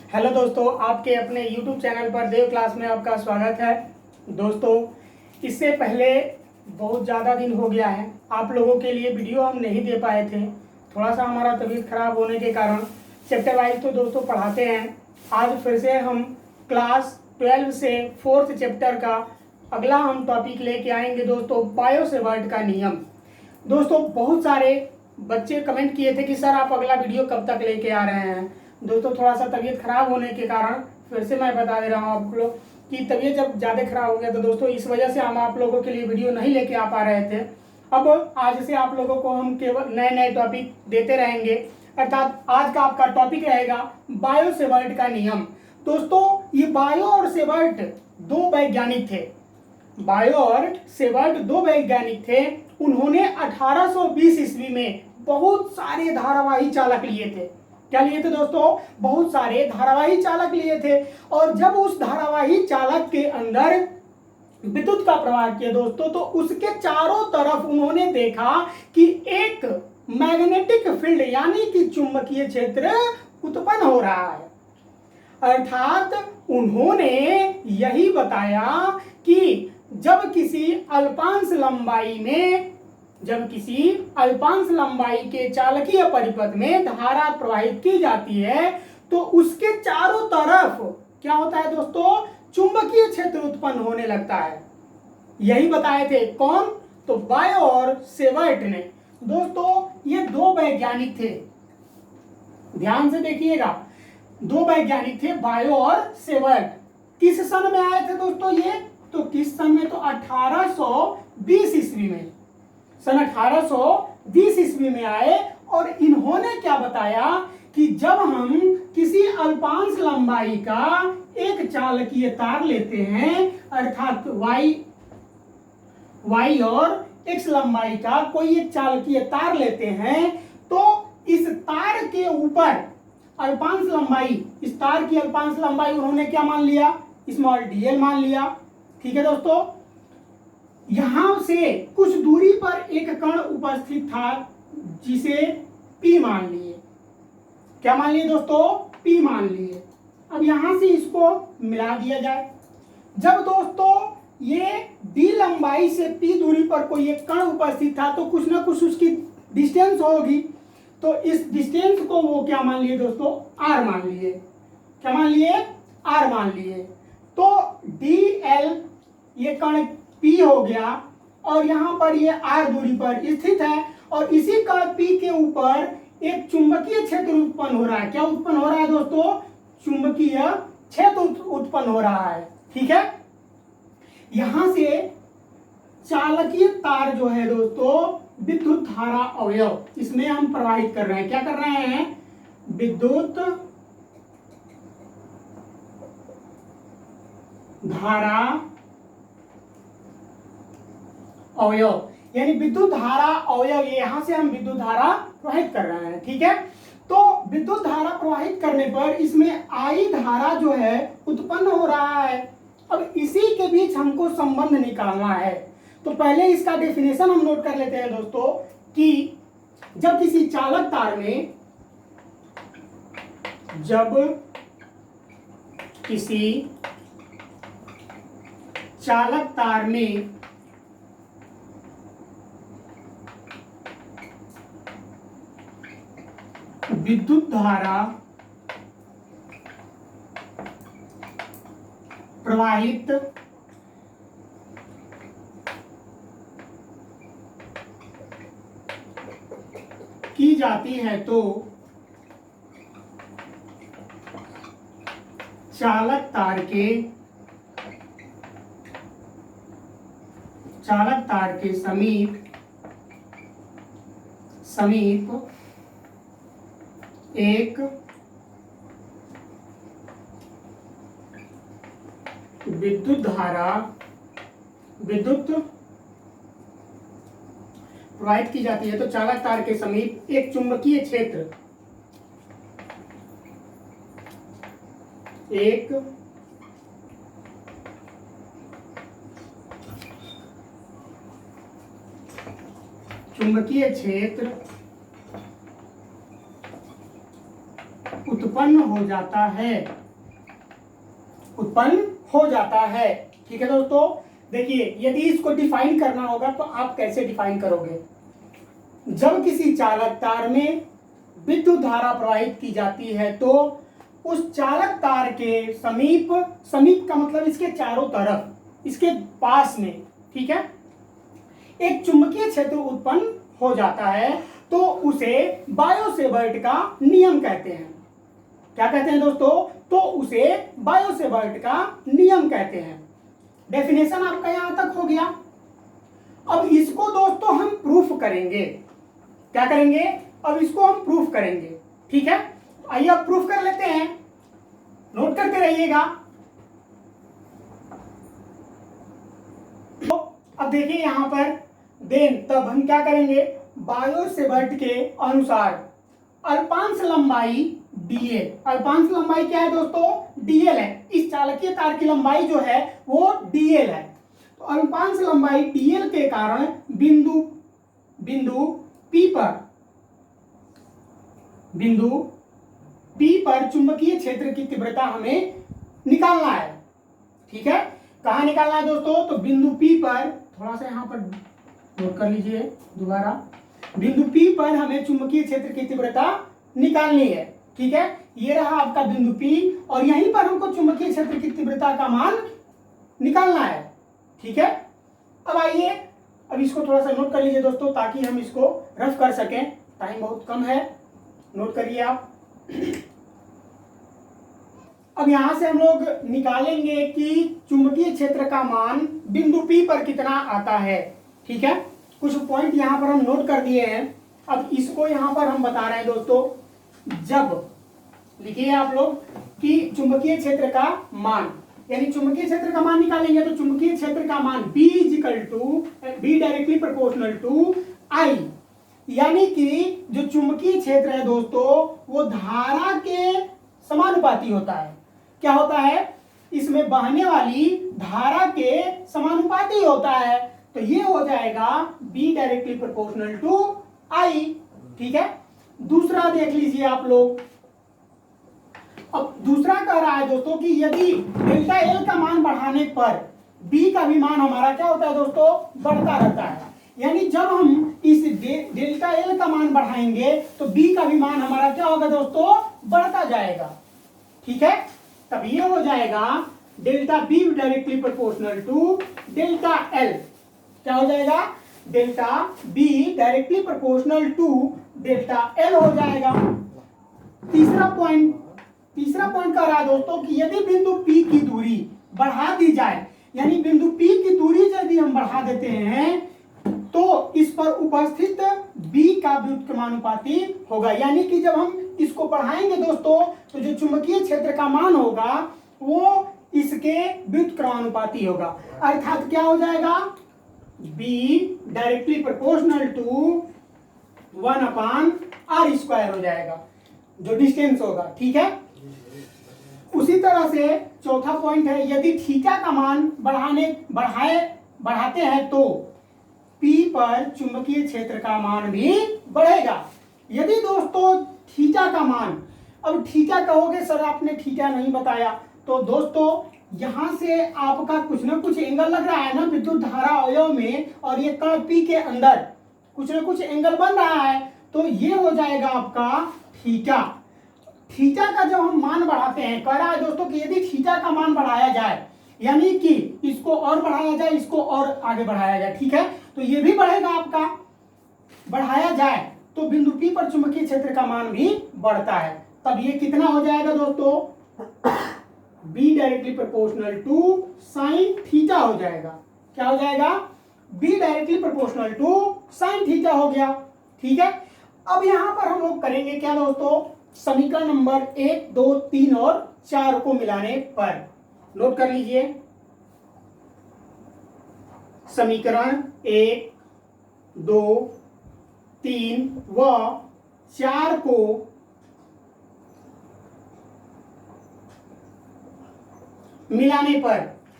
Hello दोस्तों, आपके अपने YouTube चैनल पर देव क्लास में आपका स्वागत है। दोस्तों, इससे पहले बहुत ज़्यादा दिन हो गया है, आप लोगों के लिए वीडियो हम नहीं दे पाए थे। थोड़ा सा हमारा तबीयत खराब होने के कारण चैप्टर वाइज तो दोस्तों पढ़ाते हैं। आज फिर से हम क्लास 12 से 4th चैप्टर का अगला हम टॉपिक लेके आएंगे दोस्तों, बायो सेवर्ट का नियम। दोस्तों, बहुत सारे बच्चे कमेंट किए थे कि सर आप अगला वीडियो कब तक लेके आ रहे हैं। दोस्तों, थोड़ा सा तबीयत खराब होने के कारण फिर से मैं बता दे रहा हूँ आप लोग कि तबीयत जब ज़्यादा खराब हो गया तो दोस्तों इस वजह से हम आप लोगों के लिए वीडियो नहीं लेके आ पा रहे थे। अब आज से आप लोगों को हम केवल नए नए टॉपिक देते रहेंगे। अर्थात आज का आपका टॉपिक रहेगा बायो सेवर्ट का नियम। दोस्तों, ये बायो और सेवर्ट दो वैज्ञानिक थे। बायो और सेवर्ट दो वैज्ञानिक थे। उन्होंने 1820 ईस्वी में बहुत सारे धारावाही चालक लिए थे। क्या लिए थे दोस्तों? बहुत सारे धारावाही चालक लिए थे। और जब उस धारावाही चालक के अंदर विद्युत का प्रवाह किया दोस्तों, तो उसके चारों तरफ उन्होंने देखा कि एक मैग्नेटिक फील्ड यानी कि चुंबकीय क्षेत्र उत्पन्न हो रहा है। अर्थात उन्होंने यही बताया कि जब किसी अल्पांश लंबाई के चालकीय परिपथ में धारा प्रवाहित की जाती है तो उसके चारों तरफ क्या होता है दोस्तों? चुंबकीय क्षेत्र उत्पन्न होने लगता है। यही बताए थे कौन? तो बायो और सेवर्ट ने। दोस्तों, ये दो वैज्ञानिक थे, ध्यान से देखिएगा। दो वैज्ञानिक थे, बायो और सेवर्ट। किस सन में आए थे दोस्तों ये? तो किस सन में? तो 1820 ईस्वी में। सन 1820 ईस्वी में आए। और इन्होंने क्या बताया कि जब हम किसी अल्पांश लंबाई का एक चालकीय तार लेते हैं, अर्थात y और x लंबाई का कोई एक चालकीय तार लेते हैं, तो इस तार के ऊपर अल्पांश लंबाई, इस तार की अल्पांश लंबाई उन्होंने क्या मान लिया? स्मॉल dl मान लिया। ठीक है दोस्तों, यहां से कुछ दूरी पर एक कण उपस्थित था जिसे P मान लिए। क्या मान लिए दोस्तों? P मान लिए। अब यहां से इसको मिला दिया जाए। जब दोस्तों ये d लंबाई से P दूरी पर कोई एक कण उपस्थित था तो कुछ ना कुछ उसकी डिस्टेंस होगी। तो इस डिस्टेंस को वो क्या मान लिए दोस्तों? R मान लिए। क्या मान लिए? R मान लिए। तो dl ये कण P हो गया और यहां पर ये R दूरी पर स्थित है और इसी कण P के ऊपर एक चुंबकीय क्षेत्र उत्पन्न हो रहा है। क्या उत्पन्न हो रहा है दोस्तों? चुंबकीय क्षेत्र उत्पन्न हो रहा है। ठीक है, यहां से चालकीय तार जो है दोस्तों, विद्युत धारा अवयव, इसमें हम प्रवाहित कर रहे हैं। क्या कर रहे हैं? विद्युत धारा अवयव, यानी विद्युत धारा अवयव, यहां से हम विद्युत धारा प्रवाहित कर रहे हैं। ठीक है, तो विद्युत धारा प्रवाहित करने पर इसमें आई धारा जो है उत्पन्न हो रहा है। अब इसी के बीच हमको संबंध निकालना है। तो पहले इसका डेफिनेशन हम नोट कर लेते हैं दोस्तों कि जब किसी चालक तार में विद्युत धारा प्रवाहित की जाती है तो चालक तार के समीप एक विद्युत प्रवाहित की जाती है तो चालक तार के समीप एक चुंबकीय क्षेत्र, एक चुंबकीय क्षेत्र उत्पन्न हो जाता है, उत्पन्न हो जाता है। ठीक है दोस्तों, देखिए यदि इसको डिफाइन करना होगा तो आप कैसे डिफाइन करोगे। जब किसी चालक तार में विद्युत धारा प्रवाहित की जाती है तो उस चालक तार के समीप, समीप का मतलब इसके चारों तरफ, इसके पास में, ठीक है, एक चुंबकीय क्षेत्र उत्पन्न हो जाता है तो उसे बायो-सेवर्ट का नियम कहते हैं। क्या कहते हैं दोस्तों? तो उसे बायो-सेवर्ट का नियम कहते हैं। डेफिनेशन आपका यहां तक हो गया। अब इसको दोस्तों हम प्रूफ करेंगे। क्या करेंगे? अब इसको हम प्रूफ करेंगे। ठीक है, आइए अब प्रूफ कर लेते हैं, नोट करते रहिएगा। तो अब देखिए यहां पर देन तब हम क्या करेंगे, बायो-सेवर्ट के अनुसार अल्पांश लंबाई डीएल, अल्पांश लंबाई क्या है दोस्तों? डीएल है। इस चालकीय तार की लंबाई जो है वो डीएल है। तो अल्पांश लंबाई डीएल के कारण बिंदु P पर चुंबकीय क्षेत्र की तीव्रता हमें निकालना है। ठीक है, कहां निकालना है दोस्तों? तो बिंदु P पर, थोड़ा सा यहां पर नोट कर लीजिए दोबारा, बिंदु P पर हमें चुंबकीय क्षेत्र की तीव्रता निकालनी है। ठीक है, ये रहा आपका बिंदु P और यहीं पर हमको चुंबकीय क्षेत्र की तीव्रता का मान निकालना है। ठीक है, अब आइए, अब इसको थोड़ा सा नोट कर लीजिए दोस्तों ताकि हम इसको रफ कर सकें, टाइम बहुत कम है, नोट करिए आप। अब यहां से हम लोग निकालेंगे कि चुंबकीय क्षेत्र का मान बिंदु P पर कितना आता है। ठीक है, कुछ पॉइंट यहां पर हम नोट कर दिए हैं। अब इसको यहां पर हम बता रहे हैं दोस्तों, जब लिखिए आप लोग कि चुंबकीय क्षेत्र का मान, यानी चुंबकीय क्षेत्र का मान निकालेंगे तो चुंबकीय क्षेत्र का मान B directly proportional to I, यानी कि जो चुंबकीय क्षेत्र है दोस्तों वो धारा के समानुपाती होता है। क्या होता है? इसमें बहने वाली धारा के समानुपाती होता है। तो ये हो जाएगा B directly proportional to I। ठीक है, दूसरा देख लीजिए आप लोग। अब दूसरा कह रहा है दोस्तों कि यदि डेल्टा L का मान बढ़ाने पर B का भी मान हमारा क्या होता है दोस्तों? बढ़ता रहता है। यानी जब हम इस डेल्टा L का मान बढ़ाएंगे तो B का भी मान हमारा क्या होगा दोस्तों? बढ़ता जाएगा। ठीक है, तब ये हो जाएगा delta B directly proportional to delta L। क्या हो जाएगा? Delta B directly proportional to delta L हो जाएगा। तीसरा पॉइंट कह रहा है दोस्तों कि यदि बिंदु P की दूरी बढ़ा दी जाए, यानी बिंदु P की दूरी यदि हम बढ़ा देते हैं तो इस पर उपस्थित B का व्युत्क्रमानुपाती होगा। यानी कि जब हम इसको बढ़ाएंगे दोस्तों तो जो चुंबकीय क्षेत्र का मान होगा वो इसके व्युत्क्रमानुपाती होगा। अर्थात क्या हो जाएगा? B directly proportional to 1/r² हो जाएगा, जो डिस्टेंस होगा। ठीक है, उसी तरह से चौथा पॉइंट है, यदि थीटा का मान बढ़ाते हैं तो P पर चुंबकीय क्षेत्र का मान भी बढ़ेगा। यदि दोस्तों थीटा का मान, अब थीटा कहोगे सर आपने थीटा नहीं बताया, तो दोस्तों यहां से आपका कुछ ना कुछ एंगल लग रहा है ना विद्युत धारा अवयव में, और ये कण P के अंदर कुछ ना कुछ एंगल बन रहा है, तो ये हो जाएगा आपका थीटा। थीटा का जब हम मान बढ़ाते हैं, कह रहा है दोस्तों कि यदि थीटा का मान बढ़ाया जाए, यानी कि इसको और बढ़ाया जाए, इसको और आगे बढ़ाया जाए, ठीक है, तो ये भी बढ़ेगा आपका, बढ़ाया जाए तो बिंदु P पर चुंबकीय क्षेत्र का मान भी बढ़ता है। तब ये कितना हो जाएगा दोस्तों? B directly proportional to sine theta हो जाएगा। क्या हो जाएगा? B directly proportional to sine theta हो गया। ठीक है, अब यहां पर हम लोग करेंगे क्या दोस्तों? समीकरण नंबर 1, 2, 3 और 4 को मिलाने पर, नोट कर लीजिए, समीकरण 1, 2, 3 व 4 को मिलाने पर,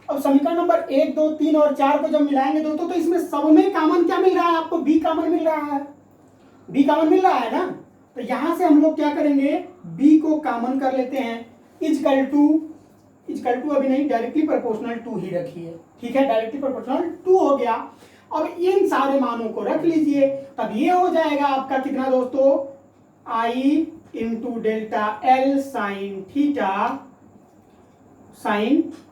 अब समीकरण नंबर 1, 2, 3 और 4 को जब मिलाएंगे दोस्तों तो इसमें सब में कॉमन क्या मिल रहा है आपको? B कॉमन मिल रहा है। B कॉमन मिल रहा है ना, तो यहां से हम लोग क्या करेंगे, b को कॉमन कर लेते हैं, इजकल टू अभी नहीं, डायरेक्टली प्रोपोर्शनल टू ही रखिए, ठीक है, डायरेक्टली प्रोपोर्शनल टू हो गया। अब इन सारे मानों को रख लीजिए, तब ये हो जाएगा आपका कितना दोस्तों, i into delta L sine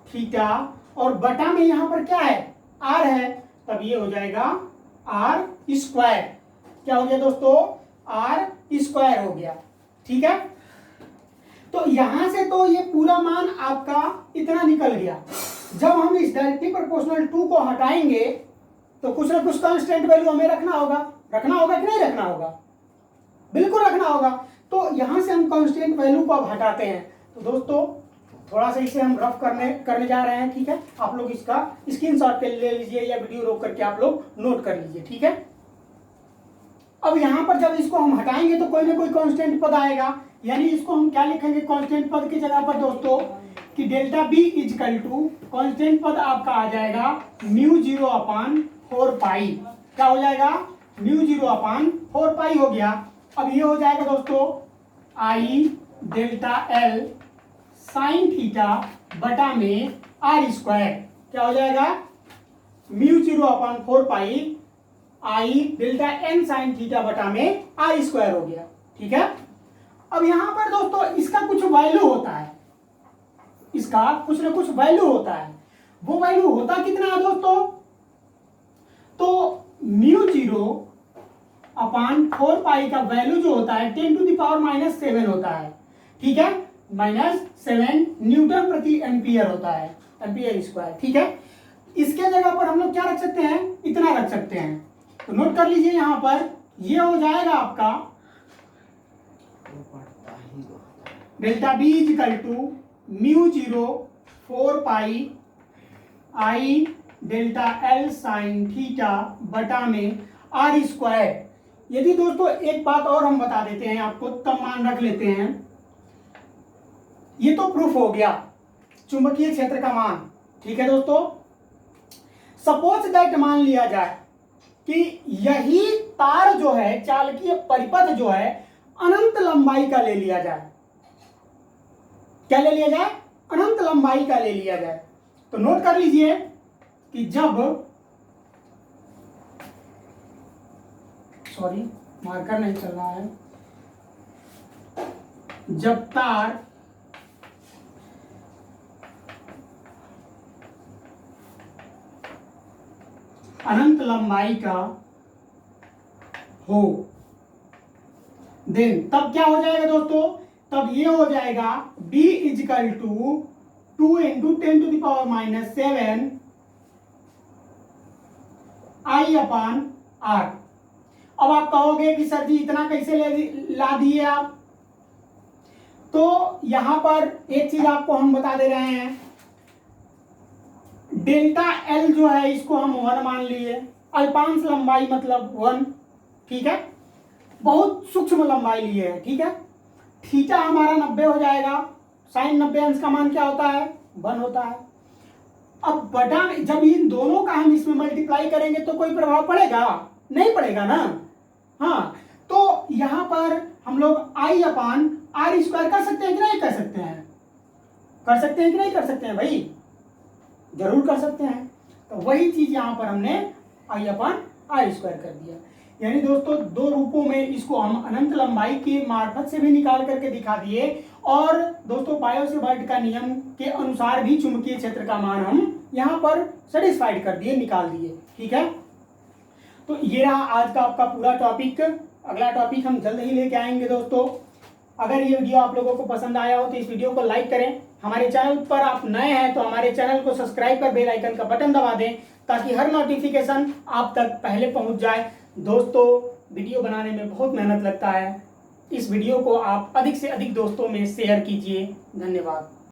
theta, और बटा में यहां पर क्या है, r है, तब ये हो जाएगा आर स्क्वायर। क्या हो गया दोस्तों, आर स्क्वायर हो गया, ठीक है। तो यहां से तो ये पूरा मान आपका इतना निकल गया। जब हम इस डायरेक्टली प्रोपोर्शनल टू को हटाएंगे तो कुछ ना कुछ कांस्टेंट वैल्यू हमें रखना होगा कि नहीं रखना होगा, बिल्कुल रखना होगा। तो यहां से हम कांस्टेंट वैल्यू को अब हटाते हैं। तो दोस्तों थोड़ा सा इसे हम रफ करने जा रहे हैं, ठीक है। आप लोग इसका स्क्रीनशॉट ले लीजिए या वीडियो रोक करके आप लोग नोट कर लीजिए, ठीक है। अब यहां पर जब इसको हम हटाएंगे तो कोई ना कोई कांस्टेंट पद आएगा, यानी इसको हम क्या लिखेंगे कांस्टेंट पद की जगह पर दोस्तों, कि delta B equal to constant पद आपका आ जाएगा म्यू 0/4 पाई। क्या हो जाएगा, म्यू 0/4 पाई हो गया। अब ये हो जाएगा दोस्तों आई डेल्टा एल साइन थीटा बटा में आर स्क्वायर। क्या हो जाएगा, mu 0/4 pi I delta N sign theta बटा में आर स्क्वायर हो गया, ठीक है। अब यहां पर दोस्तों इसका कुछ वैल्यू होता है, इसका कुछ ना कुछ वैल्यू होता है। वो वैल्यू होता कितना है दोस्तों, तो म्यू 0/4 पाई का वैल्यू जो होता है 10⁻⁻7 होता है, ठीक है, -7 न्यूटन प्रति एम्पियर होता है, एम्पियर स्क्वायर, ठीक है। इसके जगह पर हम लोग क्या रख सकते हैं, इतना रख सकते हैं। तो नोट कर लीजिए यहां पर, ये हो जाएगा आपका delta B equal to mu 0/4 pi I delta L sine theta बटा में आर स्क्वायर। यदि दोस्तों एक बात और हम बता देते हैं आपको, तब मान रख लेते हैं। ये तो प्रूफ हो गया चुंबकीय क्षेत्र का मान, ठीक है दोस्तों। सपोज दैट मान लिया जाए कि यही तार जो है, चालकीय परिपथ जो है, अनंत लंबाई का ले लिया जाए। क्या ले लिया जाए, अनंत लंबाई का ले लिया जाए। तो नोट कर लीजिए कि जब, सॉरी मार्कर नहीं चल रहा है, जब तार अनंत लंबाई का हो, देन तब क्या हो जाएगा दोस्तों, तब ये हो जाएगा b इजकल टू 2 × 10⁻⁻7 I/r। अब आप कहोगे कि सर जी इतना कैसे ला दिए आप, तो यहां पर एक चीज आपको हम बता दे रहे हैं, डेल्टा एल जो है इसको हम 1 मान लिए, अल्पांश लंबाई मतलब 1, ठीक है, बहुत सूक्ष्म लंबाई लिए है, ठीक है। थीटा हमारा 90 हो जाएगा, साइन 90 अंश का मान क्या होता है, 1 होता है। अब बटा जब इन दोनों का हम इसमें मल्टीप्लाई करेंगे तो कोई प्रभाव पड़ेगा, नहीं पड़ेगा ना। हाँ, तो यहां पर हम लोग I/r² कर सकते हैं कि नहीं कर सकते हैं, कर सकते हैं कि नहीं कर सकते हैं भाई, जरूर कर सकते हैं। तो वही चीज यहां पर हमने I/r² कर दिया। यानी दोस्तों दो रूपों में इसको हम अनंत लंबाई के मार्फत से भी निकाल करके दिखा दिए, और दोस्तों बायो-सेवर्ट का नियम के अनुसार भी चुंबकीय क्षेत्र का मान हम यहां पर सेटिस्फाइड कर दिए, निकाल दिए, ठीक है। तो ये रहा आज का आपका पूरा टॉपिक। अगला टॉपिक हम जल्द ही लेके आएंगे दोस्तों। अगर ये वीडियो आप लोगों को पसंद आया हो तो इस वीडियो को लाइक करें। हमारे चैनल पर आप नए हैं तो हमारे चैनल को सब्सक्राइब कर बेल आइकन का बटन दबा दें, ताकि हर नोटिफिकेशन आप तक पहले पहुंच जाए। दोस्तों वीडियो बनाने में बहुत मेहनत लगता है, इस वीडियो को आप अधिक से अधिक दोस्तों में शेयर कीजिए। धन्यवाद।